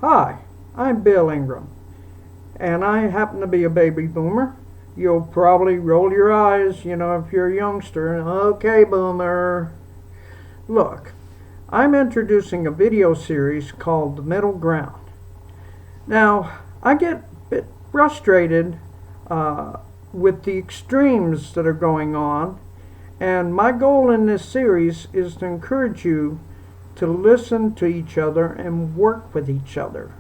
Hi, I'm Bill Ingram, and I happen to be a baby boomer. You'll probably roll your eyes, if you're a youngster. Okay, boomer. Look, I'm introducing a video series called The Middle Ground. Now, I get a bit frustrated with the extremes that are going on, and my goal in this series is to encourage you to listen to each other and work with each other.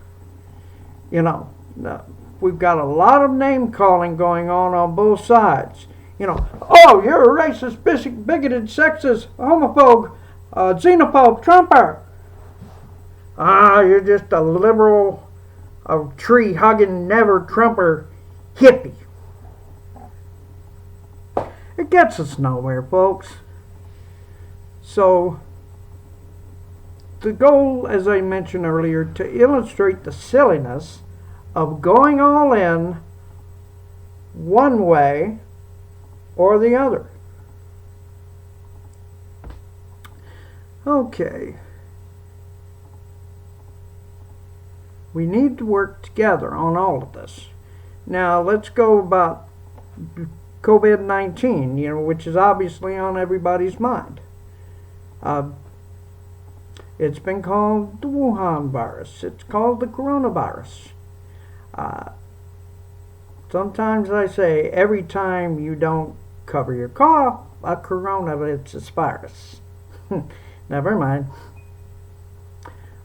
We've got a lot of name calling going on both sides. Oh, you're a racist, bigoted, sexist, homophobe, xenophobe, Trumper. You're just a liberal, tree-hugging, never-Trumper hippie. It gets us nowhere, folks. So, the goal, as I mentioned earlier, to illustrate the silliness of going all in one way or the other. Okay. We need to work together on all of this. Now, let's go about COVID-19, which is obviously on everybody's mind. It's been called the Wuhan virus. It's called the coronavirus. Sometimes I say, every time you don't cover your cough, a coronavirus virus. Never mind.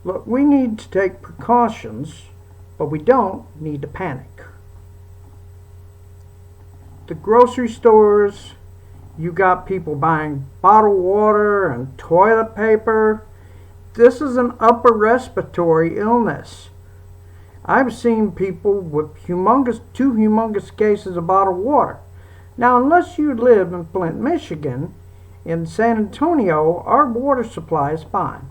Look, we need to take precautions, but we don't need to panic. The grocery stores, you got people buying bottled water and toilet paper. This is an upper respiratory illness. I've seen people with two humongous cases of bottled water. Now, unless you live in Flint, Michigan, in San Antonio, our water supply is fine.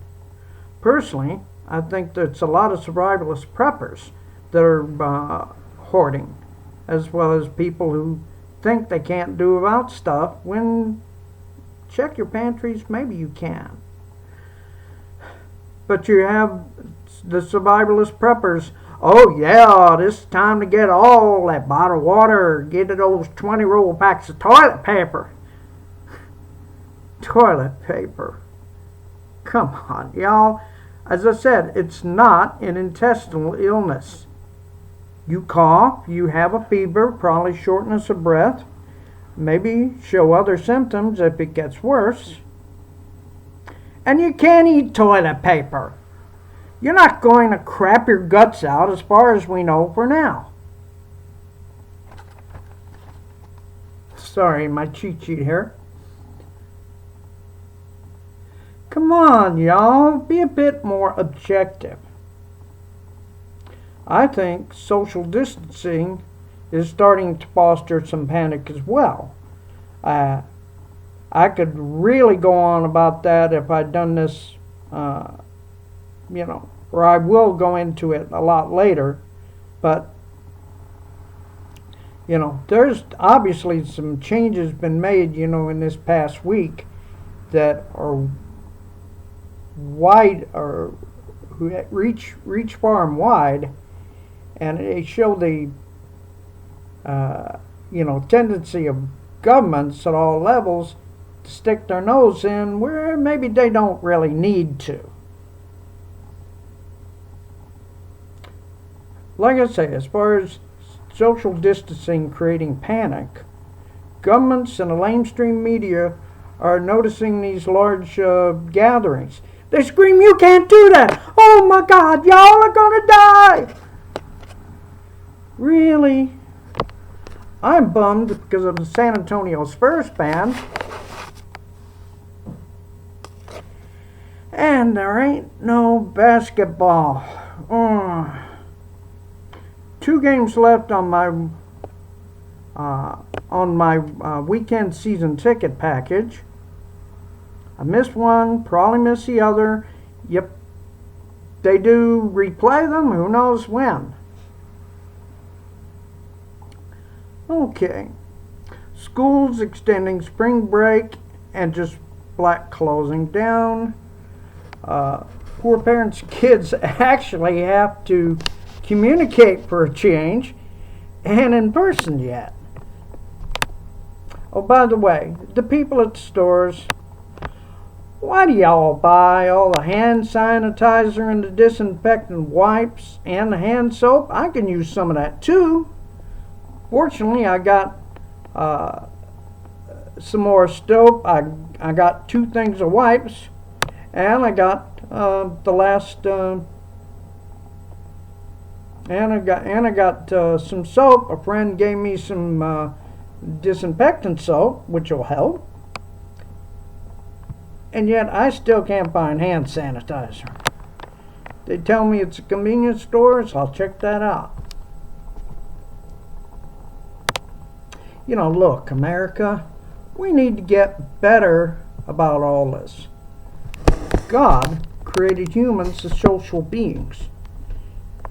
Personally, I think there's a lot of survivalist preppers that are hoarding, as well as people who think they can't do without stuff when check your pantries, maybe you can. But you have the survivalist preppers. Oh yeah, this time to get all that bottled water, get those 20 roll packs of toilet paper. Toilet paper. Come on, y'all. As I said, it's not an intestinal illness. You cough, you have a fever, probably shortness of breath, maybe show other symptoms if it gets worse. And you can't eat toilet paper. You're not going to crap your guts out as far as we know for now. Sorry, my cheat sheet here. Come on, y'all, be a bit more objective. I think social distancing is starting to foster some panic as well. I could really go on about that if I'd done this, or I will go into it a lot later, but, there's obviously some changes been made, in this past week that are wide, or reach far and wide, and they show the, tendency of governments at all levels to stick their nose in where maybe they don't really need to. Like I say, as far as social distancing creating panic, governments and the lamestream media are noticing these large gatherings. They scream, "You can't do that! Oh my God, y'all are gonna die!" Really? I'm bummed because of the San Antonio Spurs fan. And there ain't no basketball. 2 games left on my weekend season ticket package. I missed one, probably missed the other. Yep, they do replay them, who knows when. Okay, schools extending spring break and just flat closing down. poor parents' kids actually have to communicate for a change, and in person yet. Oh, by the way, the people at the stores, why do y'all buy all the hand sanitizer and the disinfectant wipes and the hand soap? I can use some of that too. Fortunately, I got some more soap. I got 2 things of wipes, and I got the last and I got some soap. A friend gave me some disinfectant soap, which will help. And yet I still can't find hand sanitizer. They tell me it's a convenience store, so I'll check that out. You know, look, America, we need to get better about all this. God created humans as social beings.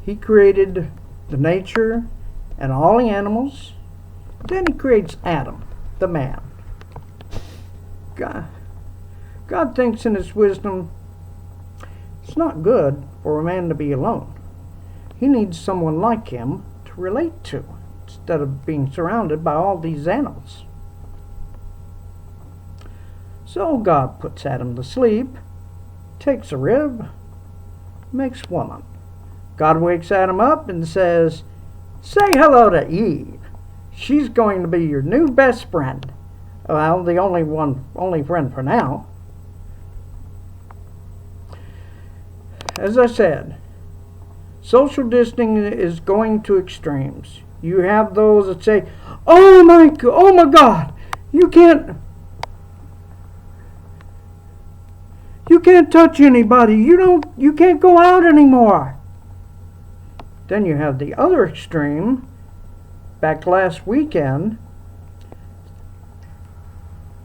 He created the nature and all the animals. Then he creates Adam, the man. God thinks in his wisdom it's not good for a man to be alone. He needs someone like him to relate to, instead of being surrounded by all these animals. So God puts Adam to sleep, takes a rib, makes woman. God wakes Adam up and says, "Say hello to Eve. She's going to be your new best friend." Well, the only friend for now. As I said, social distancing is going to extremes. You have those that say, oh my God, you can't touch anybody. You can't go out anymore. Then you have the other extreme. Back last weekend,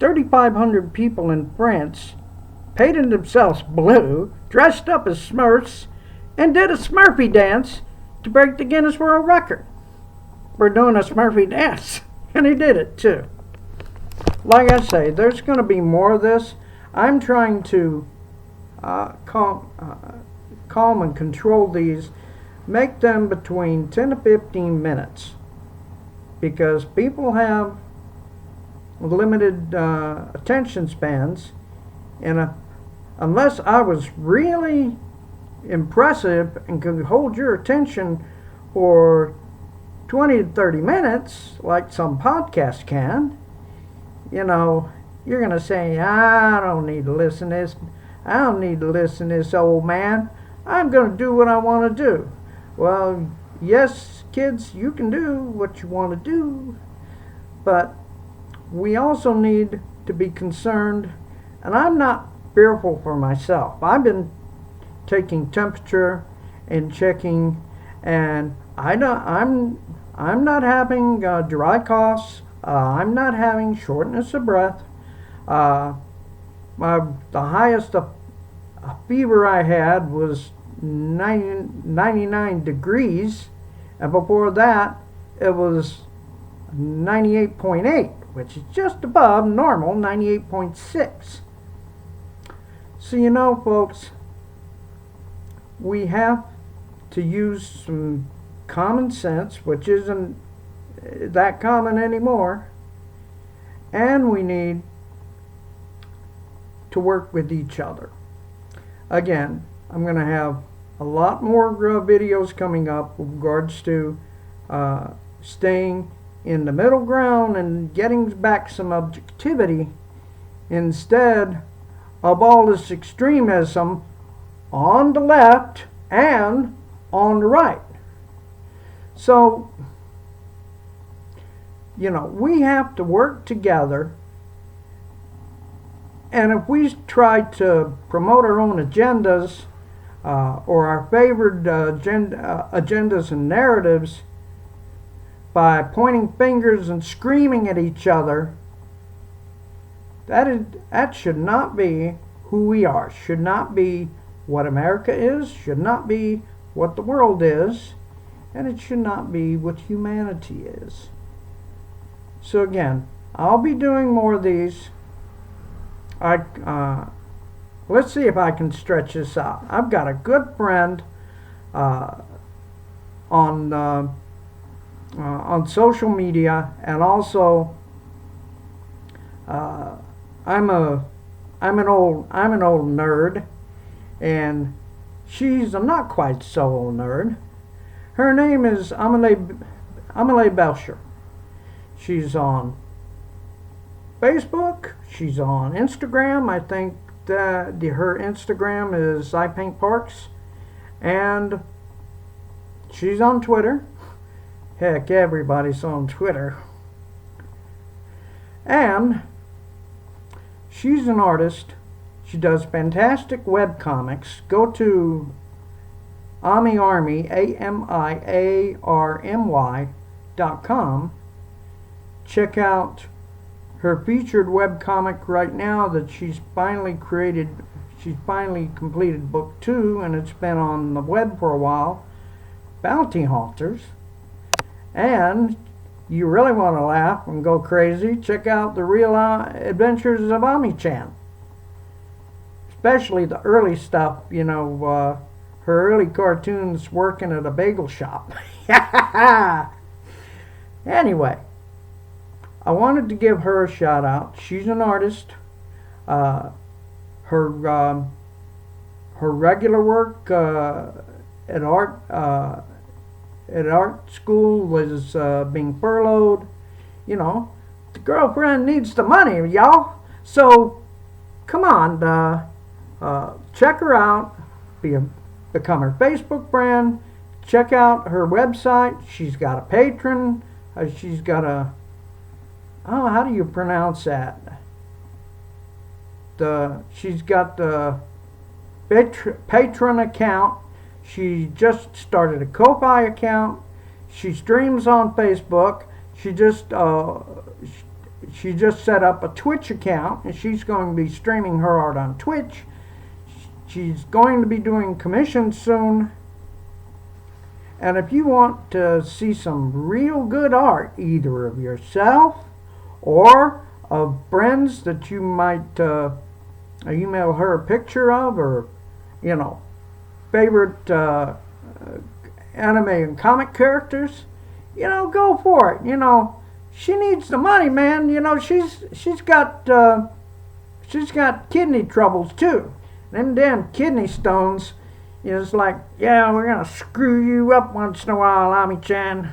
3,500 people in France painted themselves blue, dressed up as Smurfs, and did a Smurfy dance to break the Guinness World Record for doing a Smurfy dance. And he did it too. Like I say, there's going to be more of this. I'm trying to calm and control these, make them between 10 to 15 minutes, because people have limited attention spans, and unless I was really impressive and could hold your attention for 20 to 30 minutes, like some podcasts can, you know, you're going to say, I don't need to listen to this. I don't need to listen to this old man. I'm going to do what I want to do. Well, yes, kids, you can do what you want to do, but we also need to be concerned, and I'm not fearful for myself. I've been taking temperature and checking, and I'm not having dry coughs. I'm not having shortness of breath. The highest fever I had was 99 degrees, and before that it was 98.8, which is just above normal 98.6. So you know, folks, we have to use some common sense, which isn't that common anymore, and we need to work with each other. Again, I'm going to have a lot more videos coming up with regards to staying in the middle ground and getting back some objectivity instead of all this extremism on the left and on the right. So, you know, we have to work together, and if we try to promote our own agendas or our favored agendas and narratives by pointing fingers and screaming at each other, that should not be who we are, should not be what America is, should not be what the world is, and it should not be what humanity is. So again, I'll be doing more of these. let's see if I can stretch this out. I've got a good friend uh, on social media, and also uh, I'm a I'm an old nerd, and she's a not quite so old nerd. Her name is Amelie Belcher. She's on Facebook. She's on Instagram. I think that her Instagram is I Paint Parks, and she's on Twitter. Heck, everybody's on Twitter. And she's an artist. She does fantastic web comics. Go to AmiArmy, AmiArmy.com. Check out her featured web comic right now that she's finally created. She's finally completed book 2, and it's been on the web for a while. Bounty Hunters. And you really want to laugh and go crazy, check out the real adventures of Ami-chan. Especially the early stuff, her early cartoons working at a bagel shop. Anyway, I wanted to give her a shout out. She's an artist. Her regular work at art school was being furloughed. The girlfriend needs the money, y'all. So come on, check her out. Become her Facebook friend. Check out her website. She's got a patron. She's got a how do you pronounce that? She's got the patron account. She just started a Ko-Fi account. She streams on Facebook. She just set up a Twitch account, and she's going to be streaming her art on Twitch. She's going to be doing commissions soon. And if you want to see some real good art, either of yourself or of friends that you might email her a picture of, or favorite anime and comic characters, go for it. She needs the money, man. She's got kidney troubles too. Them damn kidney stones is like, yeah, we're gonna screw you up once in a while, Ami-chan.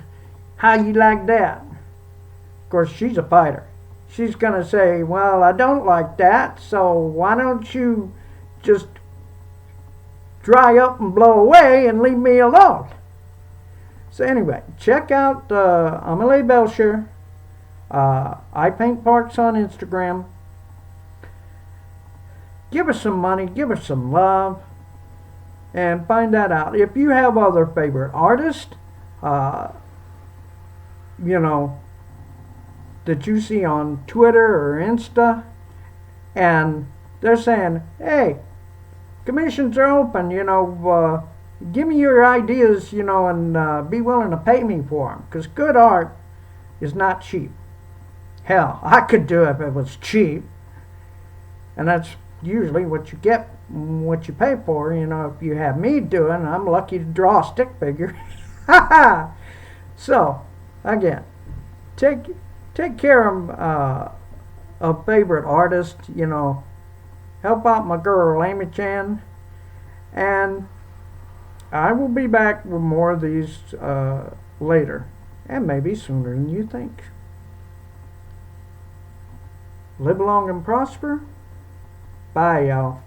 How you like that? Of course, she's a fighter. She's gonna say, well, I don't like that, so why don't you just dry up and blow away and leave me alone? So anyway, check out Amelie Belcher. I Paint Parks on Instagram. Give her some money, give her some love, and find that out. If you have other favorite artists, that you see on Twitter or Insta, and they're saying, hey, commissions are open, give me your ideas, and be willing to pay me for them, because good art is not cheap. Hell, I could do it if it was cheap, and that's usually what you get, what you pay for. If you have me doing, I'm lucky to draw a stick figure. So, again, take care of favorite artists, help out my girl Amy-chan, and I will be back with more of these later, and maybe sooner than you think. Live long and prosper. Bye, y'all.